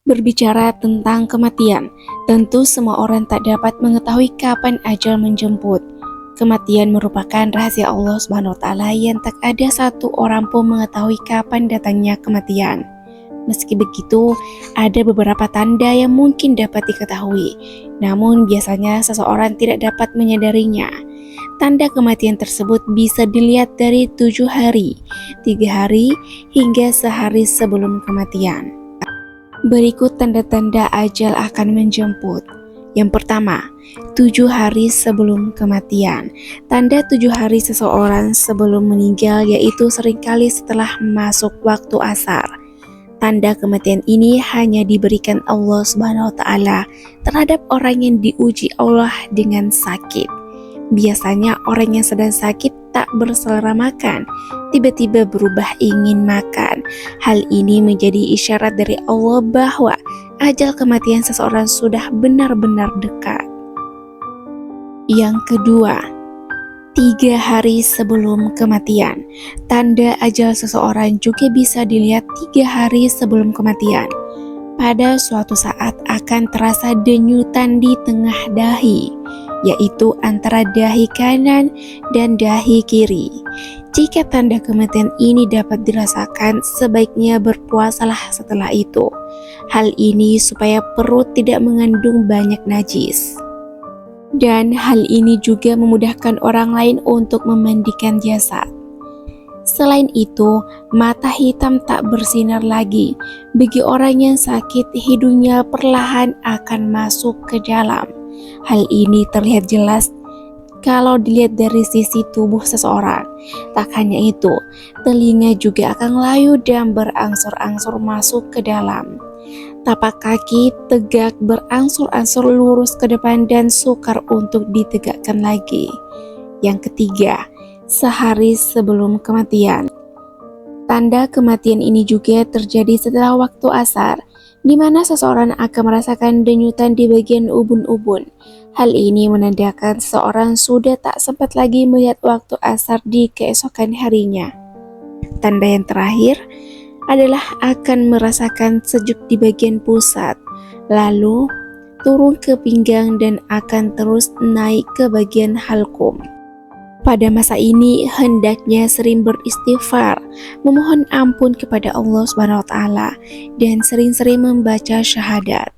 Berbicara tentang kematian, tentu semua orang tak dapat mengetahui kapan ajal menjemput. Kematian merupakan rahasia Allah Subhanahu wa Ta'ala yang tak ada satu orang pun mengetahui kapan datangnya kematian. Meski begitu, ada beberapa tanda yang mungkin dapat diketahui, namun biasanya seseorang tidak dapat menyadarinya. Tanda kematian tersebut bisa dilihat dari 7 hari, 3 hari, hingga sehari sebelum kematian. Berikut tanda-tanda ajal akan menjemput. Yang pertama, 7 hari sebelum kematian. Tanda 7 hari seseorang sebelum meninggal yaitu seringkali setelah masuk waktu asar. Tanda kematian ini hanya diberikan Allah Subhanahu wa Ta'ala terhadap orang yang diuji Allah dengan sakit. Biasanya orang yang sedang sakit tak berselera makan, tiba-tiba berubah ingin makan. Hal ini menjadi isyarat dari Allah bahwa ajal kematian seseorang sudah benar-benar dekat. Yang kedua, 3 hari sebelum kematian. Tanda ajal seseorang juga bisa dilihat 3 hari sebelum kematian. Pada suatu saat akan terasa denyutan di tengah dahi, yaitu antara dahi kanan dan dahi kiri. Jika tanda kematian ini dapat dirasakan, sebaiknya berpuasalah setelah itu. Hal ini supaya perut tidak mengandung banyak najis. Dan hal ini juga memudahkan orang lain untuk memandikan jasad. Selain itu, mata hitam tak bersinar lagi. Bagi orang yang sakit, hidungnya perlahan akan masuk ke dalam. Hal ini terlihat jelas kalau dilihat dari sisi tubuh seseorang. Tak hanya itu, telinga juga akan layu dan berangsur-angsur masuk ke dalam. Tapak kaki tegak berangsur-angsur lurus ke depan dan sukar untuk ditegakkan lagi. Yang ketiga, sehari sebelum kematian. Tanda kematian ini juga terjadi setelah waktu asar, di mana seseorang akan merasakan denyutan di bagian ubun-ubun. Hal ini menandakan seseorang sudah tak sempat lagi melihat waktu asar di keesokan harinya. Tanda yang terakhir adalah akan merasakan sejuk di bagian pusat, lalu turun ke pinggang dan akan terus naik ke bagian halkum. Pada masa ini hendaknya sering beristighfar, memohon ampun kepada Allah Subhanahu wa Ta'ala, dan sering-sering membaca syahadat.